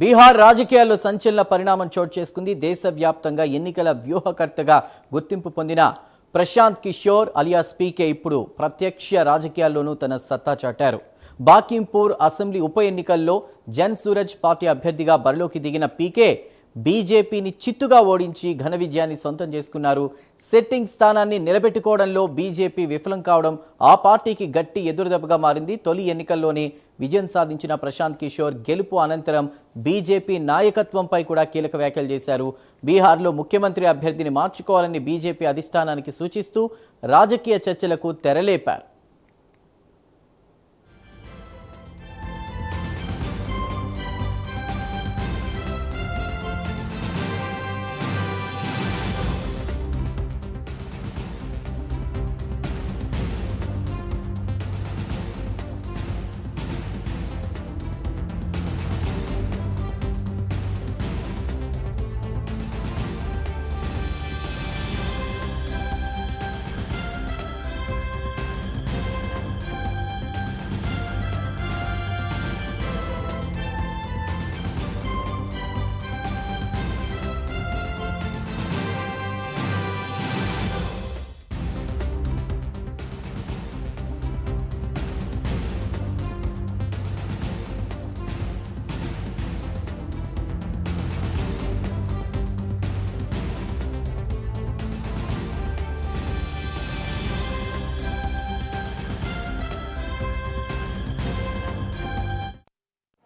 బీహార్ రాజకీయాల్లో సంచలన పరిణామం చోటు చేసుకుంది. దేశవ్యాప్తంగా ఎన్నికల వ్యూహకర్తగా గుర్తింపు పొందిన ప్రశాంత్ కిషోర్ అలియాస్ పీకే ఇప్పుడు ప్రత్యక్ష రాజకీయాల్లోనూ తన సత్తా చాటారు. బాకింపూర్ అసెంబ్లీ ఉప ఎన్నికల్లో జన్ సూరజ్ పార్టీ అభ్యర్థిగా బరిలోకి దిగిన పీకే బీజేపీని చిత్తుగా ఓడించి ఘన విజయాన్ని సొంతం చేసుకున్నారు. సెట్టింగ్ స్థానాన్ని నిలబెట్టుకోవడంలో బీజేపీ విఫలం కావడం ఆ పార్టీకి గట్టి ఎదురుదెబ్బగా మారింది. తొలి ఎన్నికల్లోనే విజయం సాధించిన ప్రశాంత్ కిషోర్ గెలుపు అనంతరం బీజేపీ నాయకత్వంపై కూడా కీలక వ్యాఖ్యలు చేశారు. బీహార్లో ముఖ్యమంత్రి అభ్యర్థిని మార్చుకోవాలని బీజేపీ అధిష్టానానికి సూచిస్తూ రాజకీయ చర్చలకు తెరలేపారు.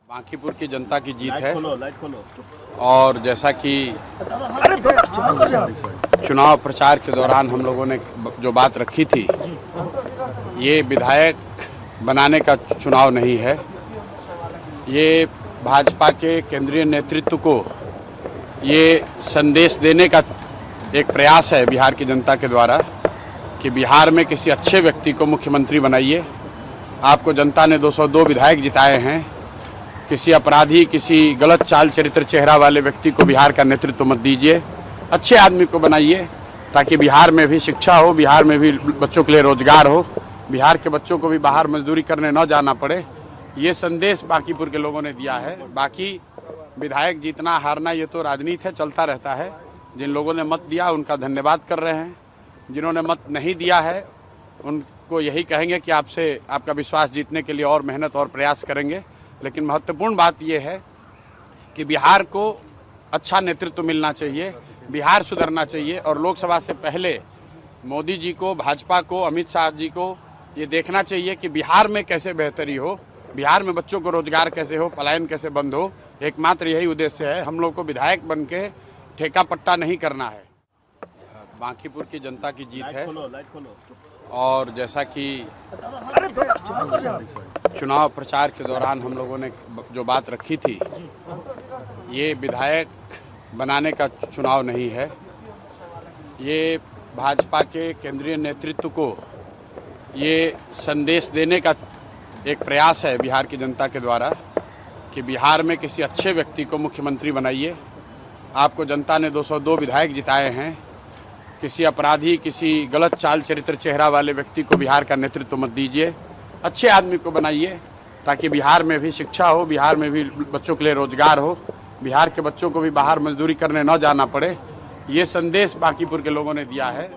बांकीपुर की जनता की जीत है और जैसा कि चुनाव प्रचार के दौरान हम लोगों ने जो बात रखी थी, ये विधायक बनाने का चुनाव नहीं है, ये भाजपा के केंद्रीय नेतृत्व को ये संदेश देने का एक प्रयास है बिहार की जनता के द्वारा कि बिहार में किसी अच्छे व्यक्ति को मुख्यमंत्री बनाइए। आपको जनता ने 202 विधायक जिताए हैं। किसी अपराधी, किसी गलत चाल चरित्र चेहरा वाले व्यक्ति को बिहार का नेतृत्व मत दीजिए। अच्छे आदमी को बनाइए ताकि बिहार में भी शिक्षा हो, बिहार में भी बच्चों के लिए रोजगार हो, बिहार के बच्चों को भी बाहर मजदूरी करने न जाना पड़े। ये संदेश बांकीपुर के लोगों ने दिया है। बाकी विधायक जीतना हारना ये तो राजनीति है, चलता रहता है। जिन लोगों ने मत दिया उनका धन्यवाद कर रहे हैं। जिन्होंने मत नहीं दिया है उनको यही कहेंगे कि आपसे आपका विश्वास जीतने के लिए और मेहनत और प्रयास करेंगे। लेकिन महत्वपूर्ण बात यह है कि बिहार को अच्छा नेतृत्व मिलना चाहिए, बिहार सुधरना चाहिए और लोकसभा से पहले मोदी जी को, भाजपा को, अमित शाह जी को ये देखना चाहिए कि बिहार में कैसे बेहतरी हो, बिहार में बच्चों को रोजगार कैसे हो, पलायन कैसे बंद हो। एकमात्र यही उद्देश्य है। हम लोग को विधायक बन के ठेका पट्टा नहीं करना है। बांकीपुर की जनता की जीत है और जैसा कि चुनाव प्रचार के दौरान हम लोगों ने जो बात रखी थी, ये विधायक बनाने का चुनाव नहीं है, ये भाजपा के केंद्रीय नेतृत्व को ये संदेश देने का एक प्रयास है बिहार की जनता के द्वारा कि बिहार में किसी अच्छे व्यक्ति को मुख्यमंत्री बनाइए। आपको जनता ने 202 विधायक जिताए हैं। किसी अपराधी, किसी गलत चाल चरित्र चेहरा वाले व्यक्ति को बिहार का नेतृत्व मत दीजिए। अच्छे आदमी को बनाइए ताकि बिहार में भी शिक्षा हो, बिहार में भी बच्चों के लिए रोजगार हो, बिहार के बच्चों को भी बाहर मजदूरी करने न जाना पड़े। ये संदेश बांकीपुर के लोगों ने दिया है।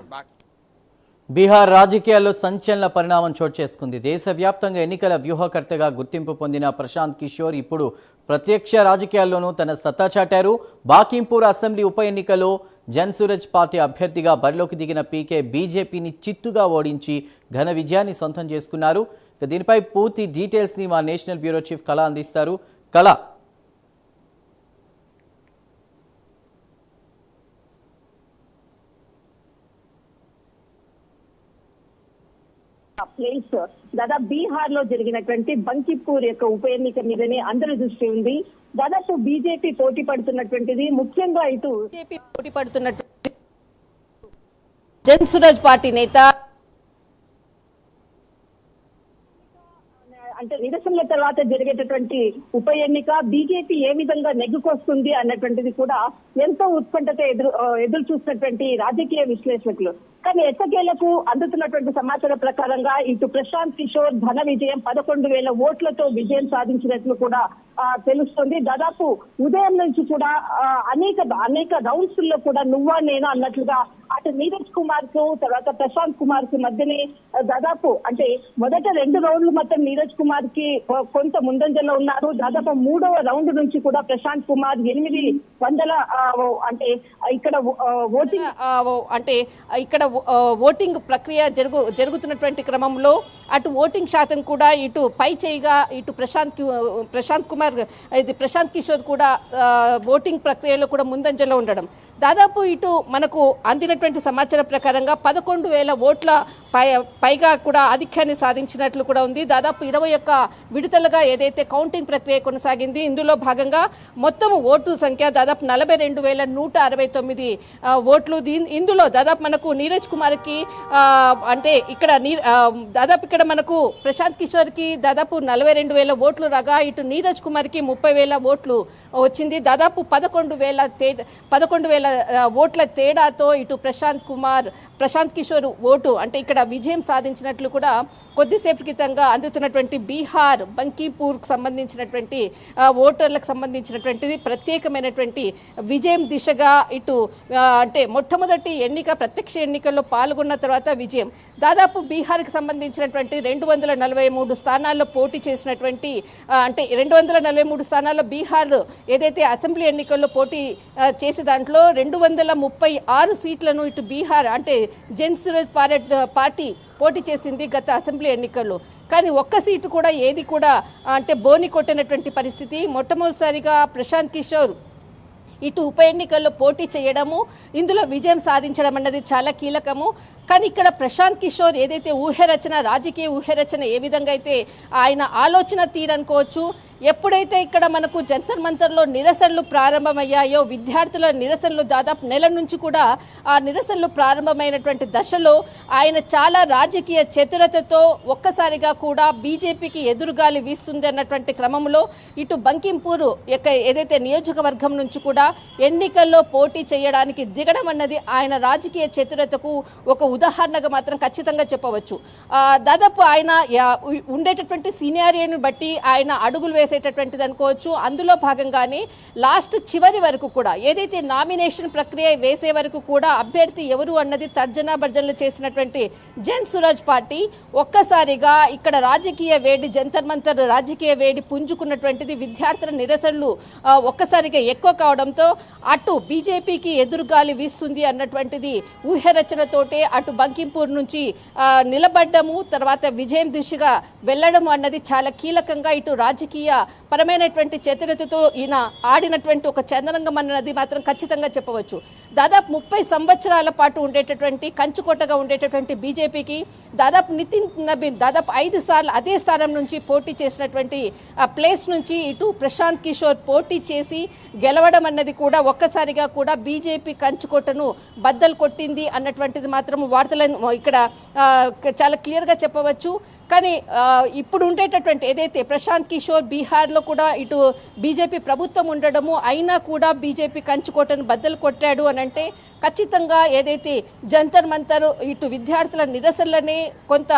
బీహార్ రాజకీయాల్లో సంచలన పరిణామం చోటు చేసుకుంది. దేశవ్యాప్తంగా ఎన్నికల వ్యూహకర్తగా గుర్తింపు పొందిన ప్రశాంత్ కిషోర్ ఇప్పుడు ప్రత్యక్ష రాజకీయాల్లోనూ తన సత్తా చాటారు. బాకింపూర్ అసెంబ్లీ ఉప ఎన్నికలో జన్ సూరజ్ పార్టీ అభ్యర్థిగా బరిలోకి దిగిన పీకే బీజేపీని చిత్తుగా ఓడించి ఘన విజయాన్ని సొంతం చేసుకున్నారు. దీనిపై పూర్తి డీటెయిల్స్ ని మా నేషనల్ బ్యూరో చీఫ్ కళ అందిస్తారు. కళ, ప్లేస్ దాదాపు బీహార్ లో జరిగినటువంటి బంకిపూర్ యొక్క ఉప ఎన్నిక మీదనే అందరి దృష్టి ఉంది. దాదాపు బీజేపీ పోటీ పడుతున్నటువంటిది, ముఖ్యంగా ఇటు బీజేపీ పోటీ పడుతున్నటువంటి జన్ సూరజ్ పార్టీ నేత అంటే నిరసనల తర్వాత జరిగేటటువంటి ఉప ఎన్నిక బీజేపీ ఏ విధంగా నెగ్గుకొస్తుంది అన్నటువంటిది కూడా ఎంతో ఉత్కంఠతో ఎదురు చూసినటువంటి రాజకీయ విశ్లేషకులు. కానీ ఎట్టకేలకు అందుతున్నటువంటి సమాచారం ప్రకారంగా ఇటు ప్రశాంత్ కిషోర్ ఘన విజయం 11,000 ఓట్లతో విజయం సాధించినట్లు కూడా తెలుస్తుంది. దాదాపు ఉదయం నుంచి కూడా అనేక రౌండ్స్ లో కూడా నువ్వా నేనా అన్నట్లుగా అటు నీరజ్ కుమార్ కు తర్వాత ప్రశాంత్ కుమార్ కు మధ్యనే దాదాపు అంటే మొదట 2 రౌండ్లు మొత్తం నీరజ్ కుమార్ కి కొంత ముందంజలో ఉన్నారు. దాదాపు 3వ రౌండ్ నుంచి కూడా ప్రశాంత్ కుమార్ 800 అంటే ఇక్కడ ఓటింగ్ ప్రక్రియ జరుగుతున్నటువంటి క్రమంలో అటు ఓటింగ్ శాతం కూడా ఇటు పై చేయిగా ఇటు ప్రశాంత్ కిషోర్ కూడా ఓటింగ్ ప్రక్రియలో కూడా ముందంజలో ఉండడం. దాదాపు ఇటు మనకు అందినటువంటి సమాచారం ప్రకారంగా 11,000 ఓట్ల పైగా కూడా ఆధిక్యాన్ని సాధించినట్లు కూడా ఉంది. దాదాపు 21 విడతలుగా ఏదైతే కౌంటింగ్ ప్రక్రియ కొనసాగింది. ఇందులో భాగంగా మొత్తం ఓటు సంఖ్య దాదాపు 42,169 ఓట్లు. ఇందులో దాదాపు మనకు నీరజ్ కుమార్ కి అంటే ఇక్కడ మనకు ప్రశాంత్ కిషోర్ కి దాదాపు 42,000 ఓట్లు రాగా ఇటు నీరజ్ కుమార్ కి 30,000 ఓట్లు వచ్చింది. దాదాపు 11,000 ఓట్ల తేడాతో ఇటు ప్రశాంత్ కిషోర్ ఓటు అంటే ఇక్కడ విజయం సాధించినట్లు కూడా కొద్దిసేపు క్రితంగా అందుతున్నటువంటి బీహార్ బంకీపూర్ సంబంధించినటువంటి ఓటర్లకు సంబంధించినటువంటిది ప్రత్యేకమైనటువంటి విజయం దిశగా ఇటు అంటే మొట్టమొదటి ప్రత్యక్ష ఎన్నికల్లో పాల్గొన్న తర్వాత విజయం. దాదాపు బీహార్కి సంబంధించినటువంటి 243 స్థానాల్లో పోటీ చేసినటువంటి అంటే 243 స్థానాల్లో బీహార్ ఏదైతే అసెంబ్లీ ఎన్నికల్లో పోటీ చేసే దాంట్లో 236 సీట్లను ఇటు బీహార్ అంటే జన్సురాజ్ పార్టీ పోటీ చేసింది గత అసెంబ్లీ ఎన్నికల్లో. కానీ ఒక్క సీటు కూడా ఏది కూడా అంటే బోని కొట్టినటువంటి పరిస్థితి. మొట్టమొదటిసారిగా ప్రశాంత్ కిషోర్ ఇటు ఉప ఎన్నికల్లో పోటీ చేయడము ఇందులో విజయం సాధించడం అన్నది చాలా కీలకము. కానీ ఇక్కడ ప్రశాంత్ కిషోర్ ఏదైతే రాజకీయ ఊహరచన ఏ విధంగా అయితే ఆయన ఆలోచన తీరనుకోవచ్చు. ఎప్పుడైతే ఇక్కడ మనకు జంతర్ మంతర్లో నిరసనలు ప్రారంభమయ్యాయో విద్యార్థుల నిరసనలు దాదాపు నెల నుంచి కూడా ఆ నిరసనలు ప్రారంభమైనటువంటి దశలో ఆయన చాలా రాజకీయ చతురతతో ఒక్కసారిగా కూడా బీజేపీకి ఎదురుగాలి వీస్తుంది అన్నటువంటి క్రమంలో ఇటు బంకింపూర్ ఏదైతే నియోజకవర్గం నుంచి కూడా ఎన్నికల్లో పోటీ చేయడానికి దిగడం అన్నది ఆయన రాజకీయ చతురతకు ఒక ఉదాహరణగా మాత్రం ఖచ్చితంగా చెప్పవచ్చు. దాదాపు ఆయన ఉండేటటువంటి సీనియారిటీని బట్టి ఆయన అడుగులు వేసేటటువంటిది అనుకోవచ్చు. అందులో భాగంగానే చివరి వరకు కూడా ఏదైతే నామినేషన్ ప్రక్రియ వేసే వరకు కూడా అభ్యర్థి ఎవరు అన్నది తర్జనా భర్జనలు చేసినటువంటి జన్సురాజ్ పార్టీ ఒక్కసారిగా ఇక్కడ రాజకీయ వేడి జంతర్ మంతర్ రాజకీయ వేడి పుంజుకున్నటువంటిది విద్యార్థుల నిరసనలు ఒక్కసారిగా ఎక్కువ కావడంతో అటు బీజేపీకి ఎదురుగాలి వీస్తుంది అన్నటువంటిది ఊహరచనతోటే అటు బంకింపూర్ నుంచి నిలబడ్డము తర్వాత విజయం దిశగా వెళ్ళడము అన్నది చాలా కీలకంగా ఇటు రాజకీయ పరమైనటువంటి చతురతతో ఈయన ఆడినటువంటి ఒక చందరంగం అన్నది మాత్రం ఖచ్చితంగా చెప్పవచ్చు. దాదాపు 30 సంవత్సరాల పాటు ఉండేటటువంటి కంచుకోటగా ఉండేటటువంటి బీజేపీకి దాదాపు నితిన్ నబీన్ దాదాపు 5 సార్లు అదే స్థానం నుంచి పోటీ చేసినటువంటి ప్లేస్ నుంచి ఇటు ప్రశాంత్ కిషోర్ పోటీ చేసి గెలవడం అన్నది కూడా ఒక్కసారిగా కూడా బీజేపీ కంచుకోటను బద్దలు కొట్టింది అన్నటువంటిది మాత్రం వార్తలను ఇక్కడ చాలా క్లియర్గా చెప్పవచ్చు. కానీ ఇప్పుడు ఉండేటటువంటి ఏదైతే ప్రశాంత్ కిషోర్ బీహార్లో కూడా ఇటు బీజేపీ ప్రభుత్వం ఉండడము అయినా కూడా బీజేపీ కంచుకోటను బద్దలు కొట్టాడు అని అంటే ఖచ్చితంగా ఏదైతే జంతర్ మంతర్ ఇటు విద్యార్థుల నిరసనలనే కొంత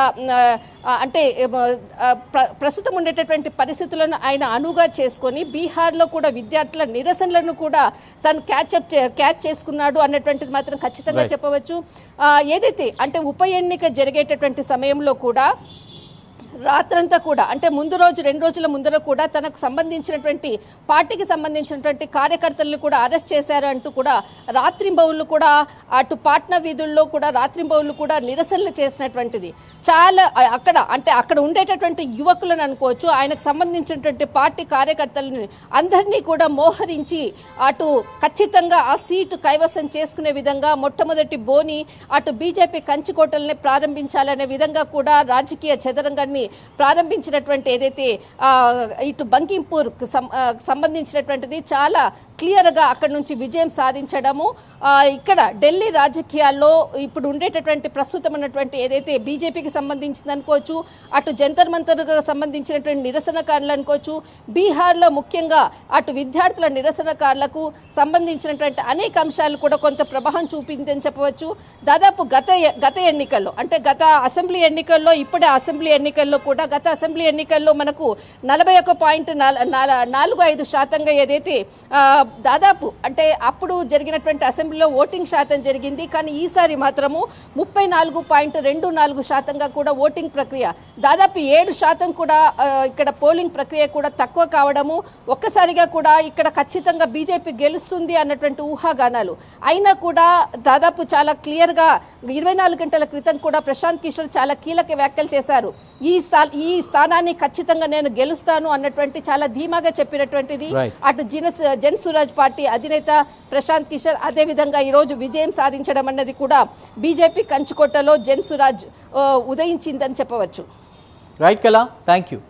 అంటే ప్రస్తుతం ఉండేటటువంటి పరిస్థితులను ఆయన అనువుగా చేసుకొని బీహార్లో కూడా విద్యార్థుల నిరసనలను కూడా తను క్యాచ్ చేసుకున్నాడు అన్నటువంటిది మాత్రం ఖచ్చితంగా చెప్పవచ్చు. ఏదైతే అంటే ఉప ఎన్నిక జరిగేటటువంటి సమయంలో కూడా రాత్రంతా కూడా అంటే ముందు రోజు 2 రోజుల ముందర కూడా తనకు సంబంధించినటువంటి పార్టీకి సంబంధించినటువంటి కార్యకర్తలను కూడా అరెస్ట్ చేశారు అంటూ కూడా రాత్రింబౌళ్ళు కూడా అటు పాట్నా వీధుల్లో కూడా రాత్రింబౌళ్ళు కూడా నిరసనలు చేసినటువంటిది చాలా అక్కడ ఉండేటటువంటి యువకులను అనుకోవచ్చు. ఆయనకు సంబంధించినటువంటి పార్టీ కార్యకర్తలని అందరినీ కూడా మోహరించి అటు ఖచ్చితంగా ఆ సీటు కైవసం చేసుకునే విధంగా మొట్టమొదటి బోని అటు బీజేపీ కంచుకోటల్ని ప్రారంభించాలనే విధంగా కూడా రాజకీయ చదరంగాన్ని ప్రారంభించినటువంటి ఏదైతే ఇటు బంకింపూర్ సంబంధించినటువంటిది చాలా క్లియర్గా అక్కడ నుంచి విజయం సాధించడము ఇక్కడ ఢిల్లీ రాజకీయాల్లో ఇప్పుడు ఉండేటటువంటి ప్రస్తుతమైనటువంటి ఏదైతే బీజేపీకి సంబంధించింది అనుకోవచ్చు, అటు జంతర్ మంతర్గా సంబంధించినటువంటి నిరసనకారులు అనుకోవచ్చు, బీహార్లో ముఖ్యంగా అటు విద్యార్థుల నిరసనకారులకు సంబంధించినటువంటి అనేక అంశాలు కూడా కొంత ప్రభావం చూపిందని చెప్పవచ్చు. దాదాపు గత ఎన్నికల్లో అంటే గత అసెంబ్లీ ఎన్నికల్లో ఇప్పుడే అసెంబ్లీ ఎన్నికల్లో కూడా గత అసెంబ్లీ ఎన్నికల్లో మనకు 41.45% ఏదైతే దాదాపు అంటే అప్పుడు జరిగినటువంటి అసెంబ్లీలో ఓటింగ్ శాతం జరిగింది. కానీ ఈసారి మాత్రము 34.24% కూడా ఓటింగ్ ప్రక్రియ, దాదాపు 7% కూడా ఇక్కడ పోలింగ్ ప్రక్రియ కూడా తక్కువ కావడము, ఒక్కసారిగా కూడా ఇక్కడ ఖచ్చితంగా బీజేపీ గెలుస్తుంది అన్నటువంటి ఊహాగానాలు అయినా కూడా దాదాపు చాలా క్లియర్గా 24 గంటల క్రితం కూడా ప్రశాంత్ కిషోర్ చాలా కీలక వ్యాఖ్యలు చేశారు. ఈ స్థానాన్ని ఖచ్చితంగా నేను గెలుస్తాను అన్నటువంటి చాలా ధీమాగా చెప్పినటువంటిది అటు జన్ సురాజ్ పార్టీ అధినేత ప్రశాంత్ కిషోర్. అదేవిధంగా ఈరోజు విజయం సాధించడం అన్నది కూడా బీజేపీ కంచుకోటలో జన్ సురాజ్ ఉదయించిందని చెప్పవచ్చు. రైట్ కళ, థ్యాంక్ యూ.